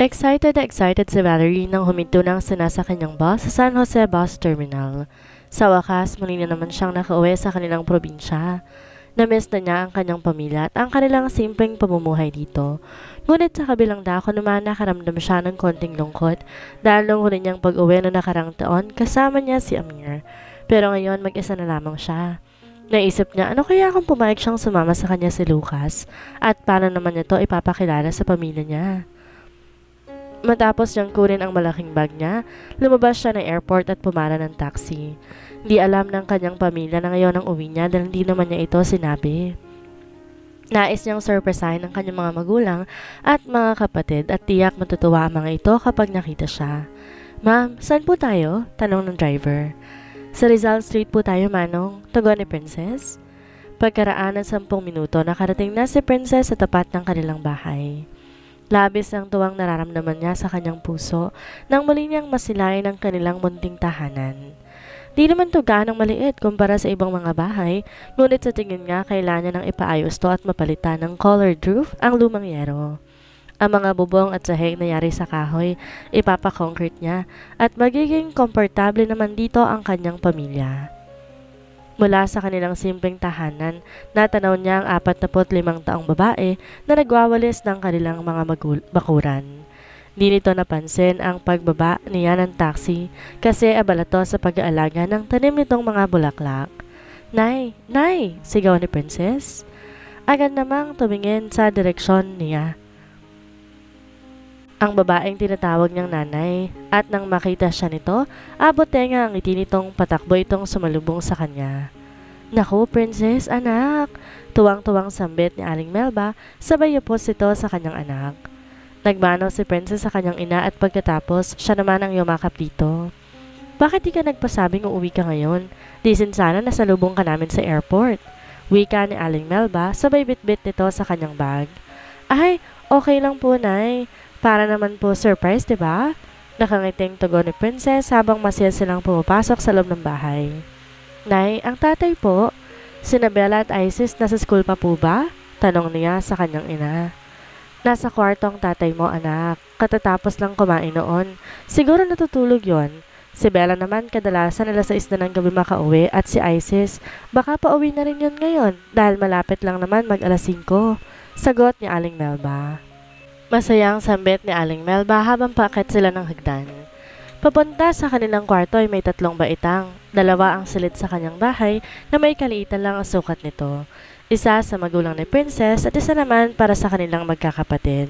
Excited na excited si Valerie nang huminto ng sa kanyang bus sa San Jose Bus Terminal. Sa wakas, muli na naman siyang nakauwi sa kanilang probinsya. Namiss na niya ang kanyang pamilya at ang kanilang simpleng pamumuhay dito. Ngunit sa kabilang dako naman nakaramdam siya ng konting lungkot dahil nung huli niyang pag-uwi na nakarang taon kasama niya si Amir. Pero ngayon mag-isa na lamang siya. Naisip niya ano kaya kung pumayag siyang sumama sa kanya si Lucas at paano naman niya to ipapakilala sa pamilya niya. Matapos niyang kunin ang malaking bag niya, lumabas siya ng airport at pumara ng taxi. Di alam ng kanyang pamilya na ngayon ang uwi niya dahil hindi naman niya ito sinabi. Nais niyang surpresahin ng kanyang mga magulang at mga kapatid at tiyak matutuwa ang mga ito kapag nakita siya. "Ma'am, saan po tayo?" tanong ng driver. "Sa Rizal Street po tayo, Manong," tugon ni Princess. Pagkaraan ng 10 minuto, nakarating na si Princess sa tapat ng kanilang bahay. Labis ang tuwang nararamdaman niya sa kanyang puso nang muli niyang masilayan ang kanilang munting tahanan. Di naman to ganong maliit kumpara sa ibang mga bahay, ngunit sa tingin nga kailangan nang ipaayos to at mapalitan ng colored roof ang lumang yero. Ang mga bubong at sahig na yari sa kahoy, ipapa-concrete niya at magiging komportable naman dito ang kanyang pamilya. Mula sa kanilang simpleng tahanan, natanaw niya ang 45 taong babae na nagwawalis ng kanilang mga bakuran. Di nito napansin ang pagbaba niya ng taxi kasi abala to sa pag-aalaga ng tanim nitong mga bulaklak. "Nay! Nay!" sigaw ni Princess. Agad namang tumingin sa direksyon niya ang babaeng tinatawag niyang nanay at nang makita siya nito, abot tenga ang ngiti nitong patakbo itong sumalubong sa kanya. "Naku, Princess, anak!" Tuwang-tuwang sambit ni Aling Melba, sabay upos ito sa kanyang anak. Nagmanaw si Princess sa kanyang ina at pagkatapos siya naman ang yumakap dito. "Bakit di ka nagpasabing uuwi ka ngayon? Di sana nasalubong ka namin sa airport." Wika ni Aling Melba, sabay bitbit nito sa kanyang bag. "Ay, okay lang po, Nay. Para naman po surprise, diba?" Nakangiting tugon ni Princess habang masaya silang pumapasok sa loob ng bahay. "Nay, ang tatay po, sina Bella at Isis nasa school pa po ba?" tanong niya sa kanyang ina. "Nasa kwarto ang tatay mo, anak. Katatapos lang kumain noon. Siguro natutulog yon. Si Bella naman kadalasan alas 6 na ng gabi makauwi at si Isis baka pauwi na rin yun ngayon dahil malapit lang naman mag alas 5. Sagot ni Aling Melba. Masayang sambit ni Aling Melba habang paakyat sila ng hagdan. Papunta sa kanilang kwarto ay may 3 baitang. 2 ang silid sa kanyang bahay na may kaliitan lang ang sukat nito. Isa sa magulang ni Princess at isa naman para sa kanilang magkakapatid.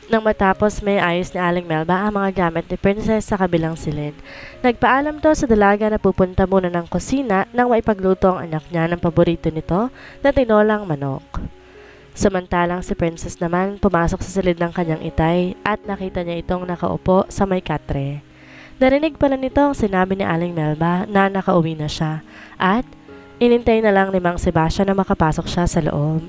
Nang matapos may ayos ni Aling Melba ang mga gamit ni Princess sa kabilang silid. Nagpaalam to sa dalaga na pupunta muna ng kusina nang maipagluto ang anak niya ng paborito nito na tinolang manok. Samantalang si Princess naman pumasok sa silid ng kanyang itay at nakita niya itong nakaupo sa may katre. Narinig pala nito ang sinabi ni Aling Melba na nakauwi na siya at inintay na lang ni Mang Sebastian na makapasok siya sa loob.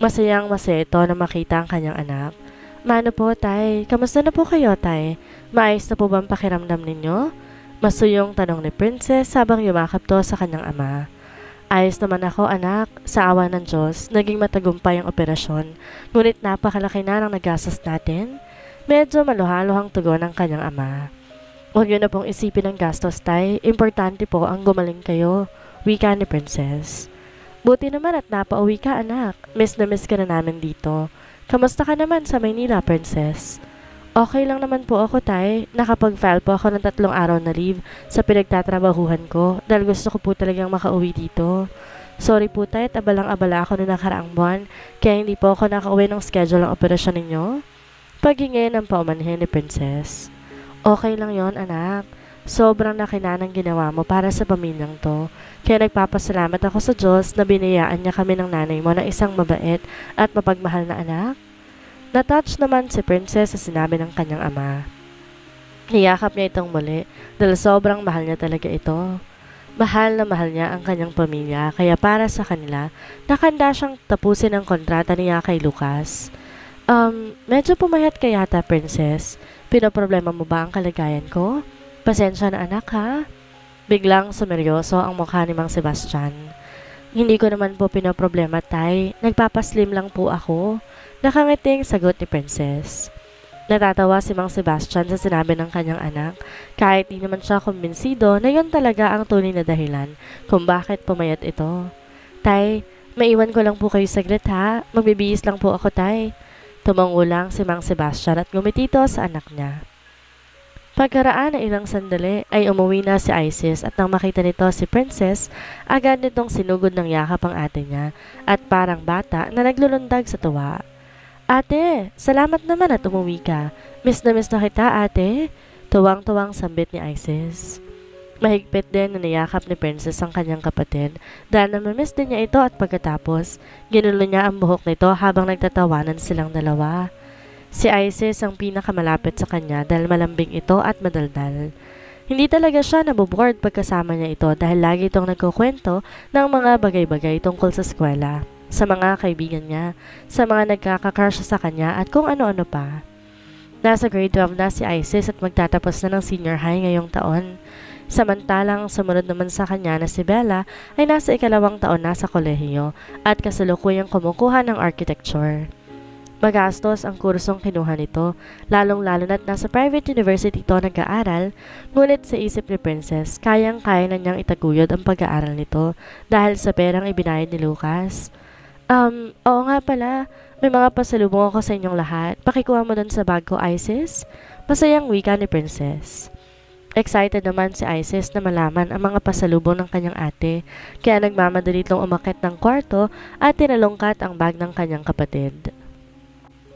Masayang masaya ito na makita ang kanyang anak. "Mano po, tay? Kamusta na po kayo, tay? Maayos na po bang pakiramdam ninyo?" Masuyong tanong ni Princess habang yumakap to sa kanyang ama. "Ayos naman ako, anak. Sa awa ng Diyos, naging matagumpay ang operasyon. Ngunit napakalaki na ng nagastos natin." Medyo maluhaluhang tugon ng kanyang ama. "Huwag yun na pong isipin ng gastos, tay. Importante po ang gumaling kayo," wika ni Princess. "Buti naman at napauwi ka, anak. Miss na miss ka na namin dito. Kamusta ka naman sa Maynila, Princess?" "Okay lang naman po ako, tay. Nakapag-file po ako ng 3 araw na leave sa pinagtatrabahuhan ko dahil gusto ko po talagang makauwi dito. Sorry po, tay, at abalang-abala ako noong nakaraang buwan kaya hindi po ako nakauwi ng schedule ng operasyon ninyo." Paghingi ng paumanhin ni Princess. "Okay lang yon, anak. Sobrang laki na ng ginawa mo para sa pamilyang to. Kaya nagpapasalamat ako sa Diyos na binayaan niya kami ng nanay mo na isang mabait at mapagmahal na anak." Natouch naman si Princess sa sinabi ng kanyang ama. Niyakap niya itong muli dahil sobrang mahal niya talaga ito. Mahal na mahal niya ang kanyang pamilya kaya para sa kanila, nakanda siyang tapusin ang kontrata niya kay Lucas. Medyo pumayat ka yata, Princess. Pinoproblema mo ba ang kalagayan ko? Pasensya na, anak, ha?" Biglang sumeryoso ang mukha ni Mang Sebastian. "Hindi ko naman po pinoproblema, tay. Nagpapaslim lang po ako." Nakangiting sagot ni Princess. Natatawa si Mang Sebastian sa sinabi ng kanyang anak, kahit di naman siya kumbinsido na yun talaga ang tunay na dahilan kung bakit pumayat ito. Tay, maiwan ko lang po kayo saglit ha, magbibihis lang po ako tay. Tumango lang si Mang Sebastian at ngumitito sa anak niya. Pagkaraan ng ilang sandali ay umuwi na si Isis at nang makita nito si Princess, agad nitong sinugod ng yakap ang ate niya at parang bata na naglulundag sa tuwa. Ate, salamat naman at umuwi ka. Miss na kita, ate. Tuwang-tuwang sambit ni Isis. Mahigpit din na niyakap ni Princess ang kanyang kapatid dahil namimiss din niya ito at pagkatapos, ginulo niya ang buhok nito habang nagtatawanan silang dalawa. Si Isis ang pinakamalapit sa kanya dahil malambing ito at madaldal. Hindi talaga siya naboboard pagkasama niya ito dahil lagi itong nagkukwento ng mga bagay-bagay tungkol sa eskwela, sa mga kaibigan niya, sa mga nagkakakrush sa kanya at kung ano-ano pa. Nasa grade 12 na si Isis at magtatapos na ng senior high ngayong taon. Samantalang sumunod naman sa kanya na si Bella ay nasa ikalawang taon na sa kolehiyo at kasalukuyang kumukuha ng architecture. Magastos ang kursong kinuha nito, lalong-lalo na't nasa private university ito nag-aaral, ngunit sa isip ni Princess, kayang-kaya na niyang itaguyod ang pag-aaral nito dahil sa perang ibinayad ni Lucas. Oo nga pala, may mga pasalubong ako sa inyong lahat. Pakikuha mo dun sa bag ko, Isis. Masayang wika ni Princess. Excited naman si Isis na malaman ang mga pasalubong ng kanyang ate, kaya nagmamadali itong umakyat ng kwarto at tinalungkat ang bag ng kanyang kapatid.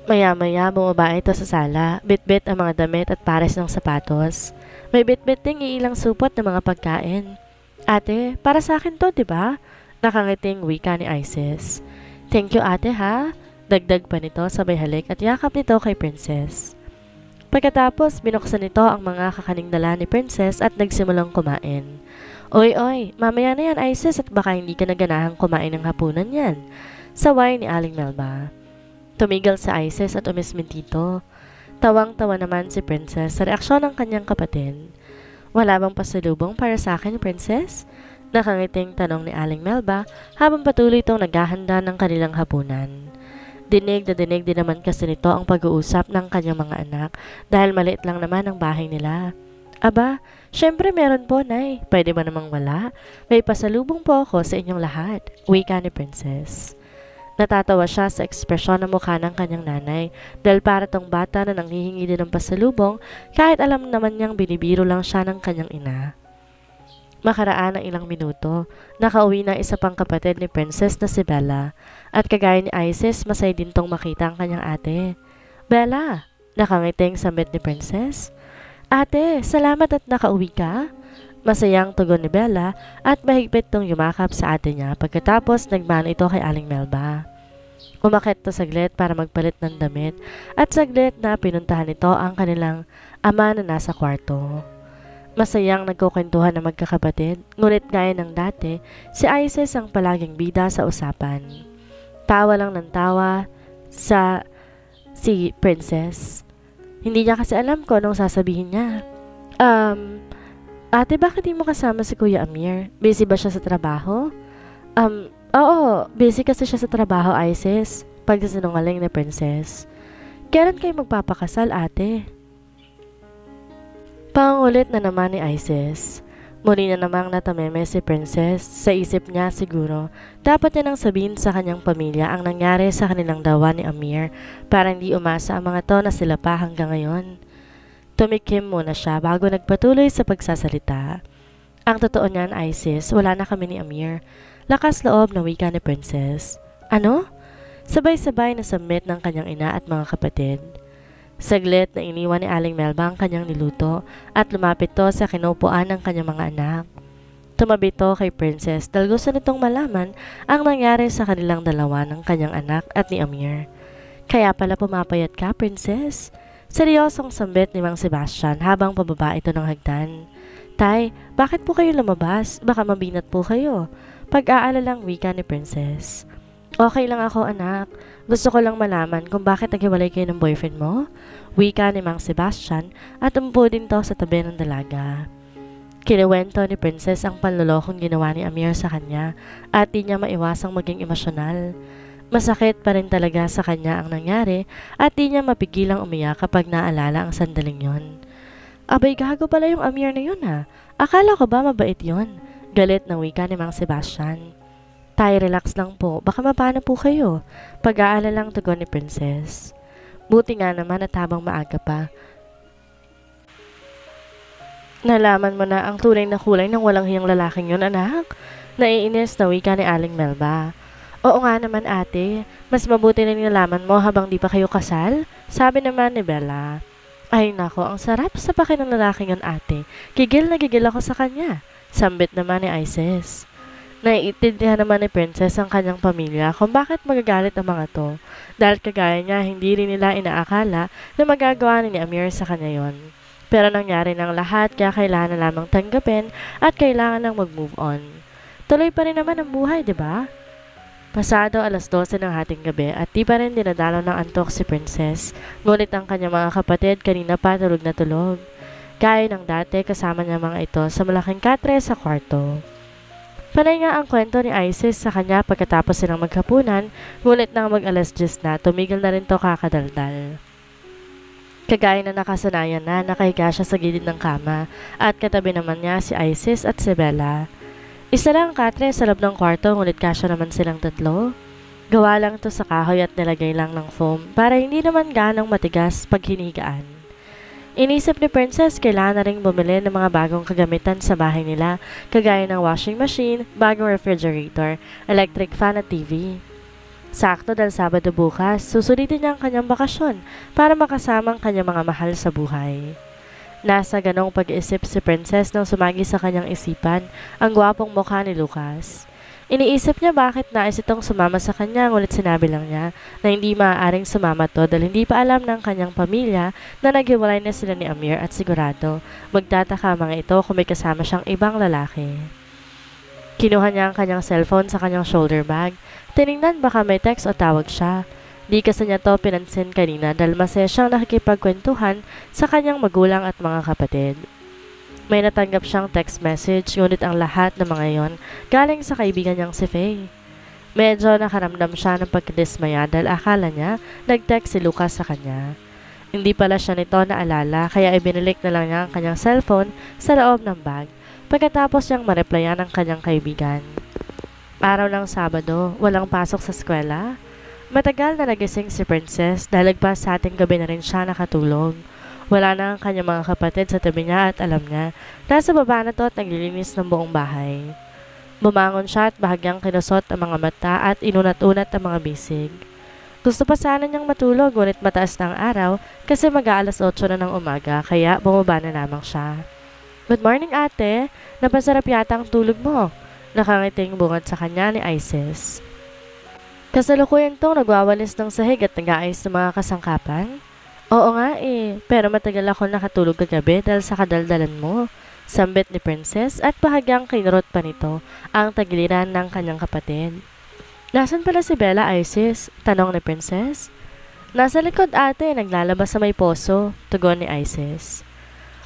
Maya-maya bumaba ito sa sala, bit-bit ang mga damit at pares ng sapatos. May bit-bit ding iilang supot ng mga pagkain. Ate, para sa akin to, diba? Nakangiting wika ni Isis. Thank you ate ha. Dagdag pa nito sabay halik at yakap nito kay Princess. Pagkatapos, binuksan nito ang mga kakaning dala ni Princess at nagsimulang kumain. Oy, mamaya na yan Isis at baka hindi ka naganahang kumain ng hapunan yan. Saway ni Aling Melba. Tumigil si Isis at umismintito. Tawang-tawa naman si Princess sa reaksyon ng kanyang kapatid. Wala bang pasalubong para sa akin, Princess? Nakangiting tanong ni Aling Melba habang patuloy itong naghahanda ng kanilang hapunan. Dinig na dinig din naman kasi nito ang pag-uusap ng kanyang mga anak dahil maliit lang naman ang bahay nila. Aba, syempre meron po, Nay. Pwede ba namang wala? May pasalubong po ako sa inyong lahat, wika ni Princess. Natatawa siya sa ekspresyon ng mukha ng kanyang nanay dahil para tong bata na nanghihingi din ng pasalubong kahit alam naman niyang binibiro lang siya ng kanyang ina. Makaraan ng ilang minuto, nakauwi na isa pang kapatid ni Princess na si Bella at kagaya ni Isis masay din tong makita ang kanyang ate. Bella, nakangiting sambit ni Princess. Ate, salamat at nakauwi ka. Masayang tugon ni Bella at mahigpit tong yumakap sa ate niya pagkatapos nagmano ito kay Aling Melba. Umakit to saglit para magpalit ng damit at saglit na pinuntahan nito ang kanilang ama na nasa kwarto. Masayang nagkukwentuhan ng magkakapatid, ngunit gaya ng dati, si Isis ang palaging bida sa usapan. Tawa lang ng tawa sa si Princess. Hindi niya kasi alam ko anong sasabihin niya. Ate, bakit di mo kasama si Kuya Amir? Busy ba siya sa trabaho? Oo, busy kasi siya sa trabaho, Isis. Pagsasinungaling ni Princess. Kailan kayo magpapakasal, ate? Pangulit na naman ni Isis. Muli na namang natameme si Princess. Sa isip niya siguro, dapat niya nang sabihin sa kanyang pamilya ang nangyari sa kanilang dawa ni Amir para hindi umasa ang mga to na sila pa hanggang ngayon. Tumikim muna siya bago nagpatuloy sa pagsasalita. Ang totoo niyan, Isis, wala na kami ni Amir. Lakas loob na wika ni Princess. Ano? Sabay-sabay na submit ng kanyang ina at mga kapatid. Saglit na iniwan ni Aling Melba ang kanyang niluto at lumapit to sa kinupuan ng kanyang mga anak. Tumabi to kay Princess dahil gusto nitong malaman ang nangyari sa kanilang dalawa ng kanyang anak at ni Amir. Kaya pala pumapayat ka, Princess? Seryosong sambit ni Mang Sebastian habang pababa ito ng hagdan. Tay, bakit po kayo lumabas? Baka mabinat po kayo. Pag-aalalang wika ni Princess. Okay lang ako, anak. Gusto ko lang malaman kung bakit naghiwalay kayo ng boyfriend mo. Wika ni Mang Sebastian at umpo din to sa tabi ng dalaga. Kinuwento ni Princess ang panlolokong ginawa ni Amir sa kanya at di niya maiwasang maging emosyonal. Masakit pa rin talaga sa kanya ang nangyari at di niya mapigilang umiyak kapag naalala ang sandaling yon. Abay, gago pala yung Amir na yun ha. Akala ko ba mabait yon? Galit na wika ni Mang Sebastian. Tay, relax lang po. Baka mapana po kayo. Pag-aalalang tugon ni Princess. Buti nga naman at habang maaga pa, nalaman mo na ang tunay na kulay ng walang hiyang lalaking yun, anak. Naiinis na wika ni Aling Melba. Oo nga naman ate, mas mabuti na nalaman mo habang di pa kayo kasal, sabi naman ni Bella. Ay nako, ang sarap sa paki ng lalaking yun ate. Gigil na gigil ako sa kanya. Sambit naman ni Isis. Naiintindihan naman ni Princess ang kanyang pamilya kung bakit magagalit ang mga to. Dahil kagaya niya, hindi rin nila inaakala na magagawa ni Amir sa kanya yon. Pero nangyari ng lahat kaya kailangan na lamang tanggapin at kailangan nang mag-move on. Tuloy pa rin naman ang buhay, di ba? Pasado 12:00 ng hating gabi at di pa rin dinadalaw ng antok si Princess. Ngunit ang kanyang mga kapatid kanina pa tulog na tulog. Gaya ng dati kasama niya mga ito sa malaking katre sa kwarto. Panay nga ang kwento ni Isis sa kanya pagkatapos silang maghapunan, ngunit nang mag-10:00 na, tumigil na rin to kakadaldal. Kagaya na nakasanayan na, nakahiga siya sa gilid ng kama at katabi naman niya si Isis at si Bella. Isa lang ang katre sa loob ng kwarto ngunit kasya naman silang tatlo. Gawa lang to sa kahoy at nilagay lang ng foam para hindi naman ganang matigas pag hinigaan. Inisip ni Princess kailangan na ring bumili ng mga bagong kagamitan sa bahay nila kagaya ng washing machine, bagong refrigerator, electric fan at TV. Sakto dahil Sabado bukas, susulitin niya ang kanyang bakasyon para makasama ang kanyang mga mahal sa buhay. Nasa ganong pag-iisip si Princess nang sumagi sa kanyang isipan ang gwapong mukha ni Lucas. Iniisip niya bakit nais itong sumama sa kanya ngunit sinabi lang niya na hindi maaaring sumama to dahil hindi pa alam ng kanyang pamilya na naghiwalay na sila ni Amir at sigurado magtataka mga ito kung may kasama siyang ibang lalaki. Kinuha niya ang kanyang cellphone sa kanyang shoulder bag. Tiningnan baka may text o tawag siya. Di kasi niya to pinansin kanina dahil masaya siyang nakikipagkwentuhan sa kanyang magulang at mga kapatid. May natanggap siyang text message ngunit ang lahat ng mga yon galing sa kaibigan niyang si Faye. Medyo nakaramdam siya ng pagkadismaya dahil akala niya nag-text si Lucas sa kanya. Hindi pala siya nito naalala kaya ibinilik na lang niya ang kanyang cellphone sa loob ng bag pagkatapos niyang mareplyan ang kanyang kaibigan. Araw ng Sabado, walang pasok sa eskwela. Matagal na nagising si Princess dahil lagpas sa ating gabi na rin siya nakatulog. Wala na ang kanyang mga kapatid sa tabi niya at alam niya, nasa baba na to at naglilinis ng buong bahay. Bumangon siya at bahagyang kinusot ang mga mata at inunat-unat ang mga bisig. Gusto pa sana niyang matulog ngunit mataas na ang araw kasi mag-8 na ng umaga kaya bumaba na lamang siya. Good morning ate, napasarap yata ang tulog mo. Nakangiting bungad sa kanya ni Isis. Kasalukuyan tong nagwawalis ng sahig at nag-aayos ng mga kasangkapan. Oo nga pero matagal ako nakatulog kagabi dahil sa kadaldalan mo. Sambit ni Princess at bahagyang kinurot pa nito ang tagiliran ng kanyang kapatid. Nasaan pala si Bella, Isis? Tanong ni Princess. Nasa likod ate, naglalabas sa may poso, tugon ni Isis.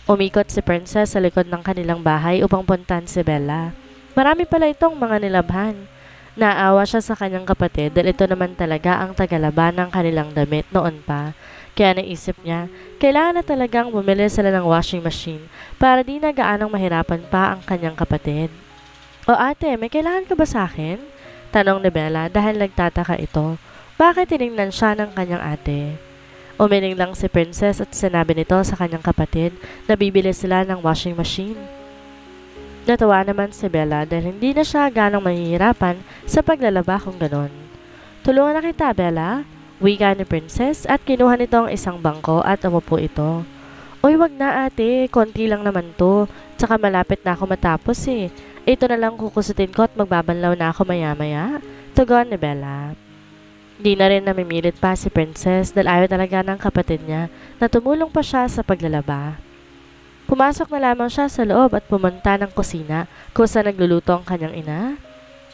Umikot si Princess sa likod ng kanilang bahay upang puntahan si Bella. Marami pala itong mga nilabhan. Naawa siya sa kanyang kapatid dahil ito naman talaga ang tagalaban ng kanilang damit noon pa. Kaya naisip niya, kailangan na talagang bumili sila ng washing machine para di na gaanong mahirapan pa ang kanyang kapatid. O ate, may kailangan ka ba sa akin? Tanong ni Bella dahil nagtataka ito. Bakit tinignan siya ng kanyang ate? Umiling lang si Princess at sinabi nito sa kanyang kapatid na bibili sila ng washing machine. Natawa naman si Bella dahil hindi na siya ganong mahihirapan sa paglalaba kung ganon. Tulungan na kita, Bella. Wika ni Princess at kinuha nito ang isang bangko at umupo ito. Uy, wag na ate, konti lang naman to. Tsaka malapit na ako matapos Ito na lang kukusutin ko at magbabanlaw na ako maya-maya. Tugon ni Bella. Di na rin namimilit pa si Princess dahil ayaw talaga ng kapatid niya na tumulong pa siya sa paglalaba. Pumasok na lamang siya sa loob at pumunta ng kusina kung saan nagluluto ang kanyang ina.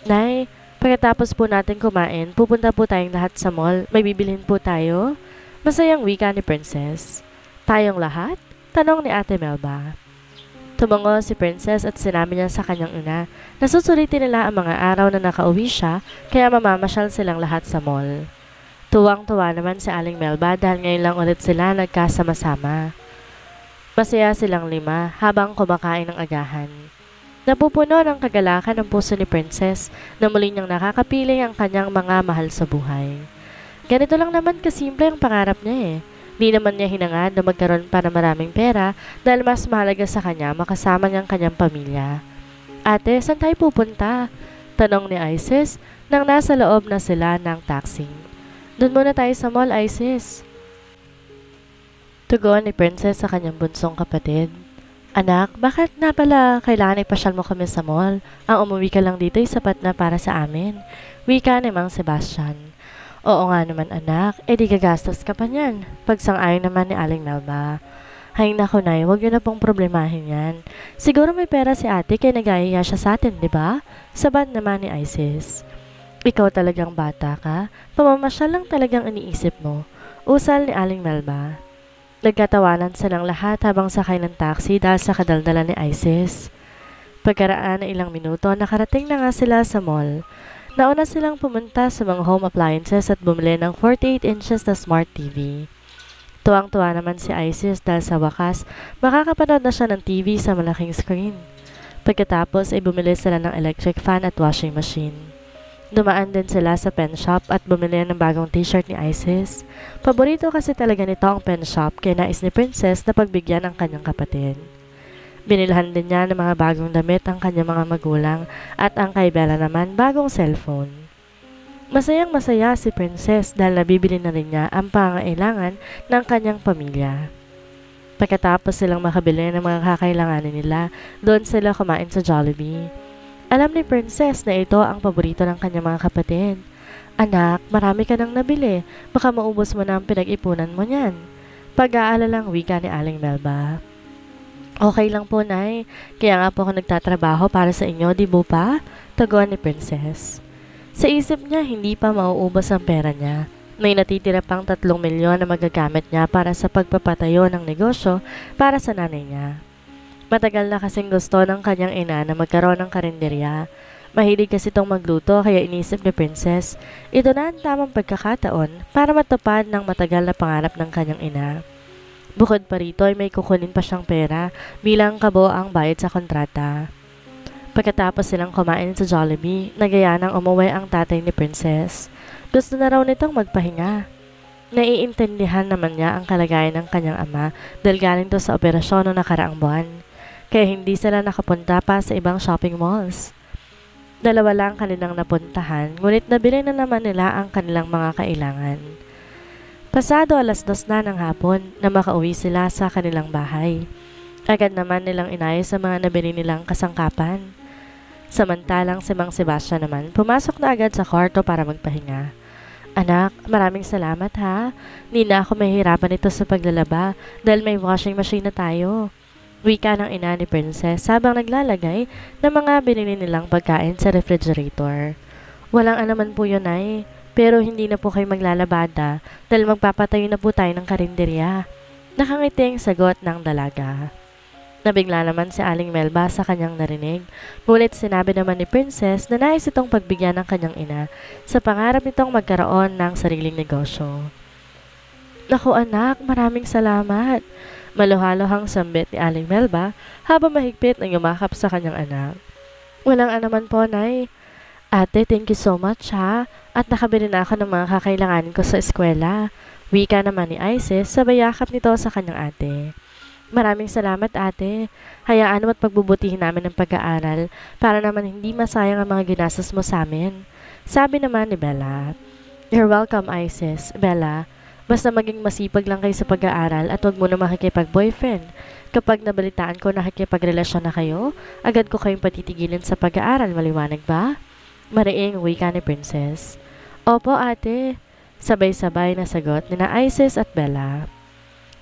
Nay, pagkatapos po natin kumain, pupunta po tayong lahat sa mall. May bibilhin po tayo. Masayang wika ni Princess. Tayong lahat? Tanong ni Ate Melba. Tumango si Princess at sinabi niya sa kanyang ina na susulitin nila ang mga araw na nakauwi siya kaya mamamasyal silang lahat sa mall. Tuwang-tuwa naman si Aling Melba dahil ngayon lang ulit sila nagkasama-sama. Masaya silang 5 habang kumakain ng agahan. Napupuno ng kagalakan ang puso ni Princess na muli niyang nakakapiling ang kanyang mga mahal sa buhay. Ganito lang naman kasimple ang pangarap niya eh. Di naman niya hinangad na magkaroon pa ng maraming pera dahil mas mahalaga sa kanya makasama niyang kanyang pamilya. Ate, saan tayo pupunta? Tanong ni Isis nang nasa loob na sila ng taxi. Doon muna tayo sa mall, Isis. Tugon ni Princess sa kanyang bunsong kapatid. Anak, bakit na pala kailangan ipasyal mo kami sa mall? Ang umuwi ka lang dito ay sapat na para sa amin. Wika ni Mang Sebastian. Oo nga naman anak, di gagastos ka pa niyan. Pagsang-ayon naman ni Aling Melba. Hay naku nay, huwag yun na pong problemahin yan. Siguro may pera si ate kaya nagaya siya sa atin, di ba? Sabad naman ni Isis. Ikaw talagang bata ka, pamamasyal lang talagang iniisip mo. Usal ni Aling Melba. Nagkatawanan silang lahat habang sakay ng taxi dahil sa kadaldala ni Isis. Pagkaraan ng ilang minuto, nakarating na nga sila sa mall. Nauna silang pumunta sa mga home appliances at bumili ng 48 inches na smart TV. Tuwang-tuwa naman si Isis dahil sa wakas, makakapanood na siya ng TV sa malaking screen. Pagkatapos ay bumili sila ng electric fan at washing machine. Dumaan din sila sa pen shop at bumili ng bagong t-shirt ni Isis. Paborito kasi talaga nito ang pen shop kaya nais ni Princess na pagbigyan ang kanyang kapatid. Binilhan din niya ng mga bagong damit ang kanyang mga magulang at ang kay Bella naman bagong cellphone. Masayang masaya si Princess dahil nabibili na rin niya ang pangailangan ng kanyang pamilya. Pagkatapos silang makabili ng mga kakailanganin nila, doon sila kumain sa Jollibee. Alam ni Princess na ito ang paborito ng kanyang mga kapatid. Anak, marami ka nang nabili. Baka maubos mo na ang pinag-ipunan mo niyan. Pag-aalalang wika ni Aling Melba. Okay lang po, Nay. Kaya nga po ako nagtatrabaho para sa inyo, di ba pa? Taguan ni Princess. Sa isip niya, hindi pa mauubos ang pera niya. May natitira pang 3 milyon na magagamit niya para sa pagpapatayo ng negosyo para sa nanay niya. Matagal na kasing gusto ng kanyang ina na magkaroon ng karinderya. Mahilig kasi itong magluto kaya inisip ni Princess, ito na ang tamang pagkakataon para matupad ng matagal na pangarap ng kanyang ina. Bukod pa rito ay may kukunin pa siyang pera bilang kabuoang bayad sa kontrata. Pagkatapos silang kumain sa Jollibee, nagaya ng umuwi ang tatay ni Princess. Gusto na raw nitong magpahinga. Naiintindihan naman niya ang kalagayan ng kanyang ama dahil galing to sa operasyon noong nakaraang buwan. Kaya hindi sila nakapunta pa sa ibang shopping malls. 2 lang kanilang napuntahan, ngunit nabili na naman nila ang kanilang mga kailangan. Pasado 2:00 na ng hapon na makauwi sila sa kanilang bahay. Agad naman nilang inayos ang mga nabili nilang kasangkapan. Samantalang si Mang Sebastian naman, pumasok na agad sa kwarto para magpahinga. Anak, maraming salamat ha. Hindi na ako mahihirapan ito sa paglalaba dahil may washing machine na tayo. Wika ng ina ni Princess habang naglalagay ng mga binili nilang pagkain sa refrigerator. Walang anuman po yun ay, pero hindi na po kayo maglalabada dahil magpapatayo na po tayo ng karinderya. Nakangiting sagot ng dalaga. Nabigla naman si Aling Melba sa kanyang narinig, ngunit sinabi naman ni Princess na nais itong pagbigyan ng kanyang ina sa pangarap nitong magkaroon ng sariling negosyo. Naku anak, maraming salamat. Maluhalohang sambit ni Aling Melba habang mahigpit ang yumakap sa kanyang anak. Walang anuman po, Nay. Ate, thank you so much ha. At nakabili na ako ng mga kakailanganin ko sa eskwela. Wika naman ni Isis sabay yakap nito sa kanyang ate. Maraming salamat ate. Hayaan mo at pagbubutihin namin ng pag-aaral para naman hindi masayang ang mga ginastos mo sa amin. Sabi naman ni Bella. You're welcome, Isis. Bella, basta maging masipag lang kayo sa pag-aaral at huwag mo na makikipag-boyfriend. Kapag nabalitaan ko na nakikipagrelasyon na kayo, agad ko kayong patitigilin sa pag-aaral, maliwanag ba? Mariing wika ni Princess. Opo ate, sabay-sabay na sagot ni na Isis at Bella.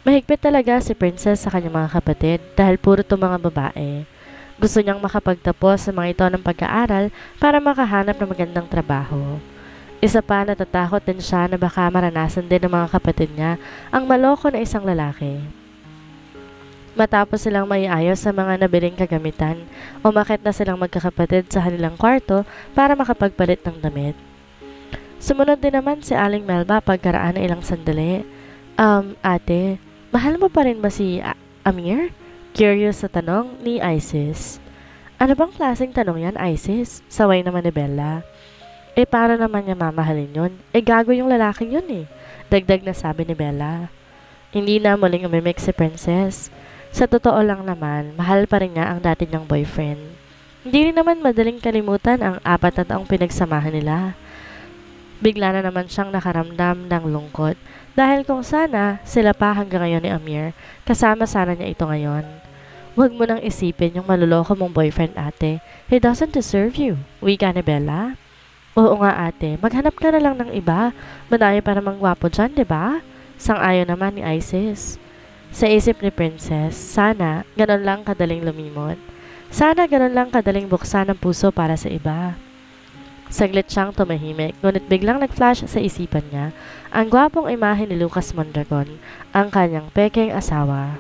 Mahigpit talaga si Princess sa kanyang mga kapatid dahil puro to mga babae. Gusto niyang makapagtapos sa mga ito ng pag-aaral para makahanap ng magandang trabaho. Isa pa, natatakot din siya na baka maranasan din ng mga kapatid niya ang maloko na isang lalaki. Matapos silang maiayos sa mga nabiling kagamitan, umakyat na silang magkakapatid sa kanilang kwarto para makapagpalit ng damit. Sumunod din naman si Aling Melba pagkaraan ng ilang sandali. Ate, mahal mo pa rin ba si Amir? Curious sa tanong ni Isis. Ano bang klaseng tanong yan, Isis? Saway naman ni Bella. Para naman niya mamahalin yun? Gago yung lalaking yun eh. Dagdag na sabi ni Bella. Hindi na muling umimik si Princess. Sa totoo lang naman, mahal pa rin niya ang dati niyang boyfriend. Hindi rin naman madaling kalimutan ang 4 na taong pinagsamahan nila. Bigla na naman siyang nakaramdam ng lungkot dahil kung sana sila pa hanggang ngayon ni Amir, kasama sana niya ito ngayon. Huwag mo nang isipin yung maluloko mong boyfriend, ate. He doesn't deserve you. Wika ni Bella. Oo nga, ate. Maghanap ka na lang ng iba. Madami para mangwapo dyan, diba? Sang-ayon naman ni Isis. Sa isip ni Princess, sana ganon lang kadaling lumimot. Sana ganon lang kadaling buksan ang puso para sa iba. Saglit siyang tumahimik, ngunit biglang nag-flash sa isipan niya ang gwapong imahe ni Lucas Mondragon, ang kanyang pekeng asawa.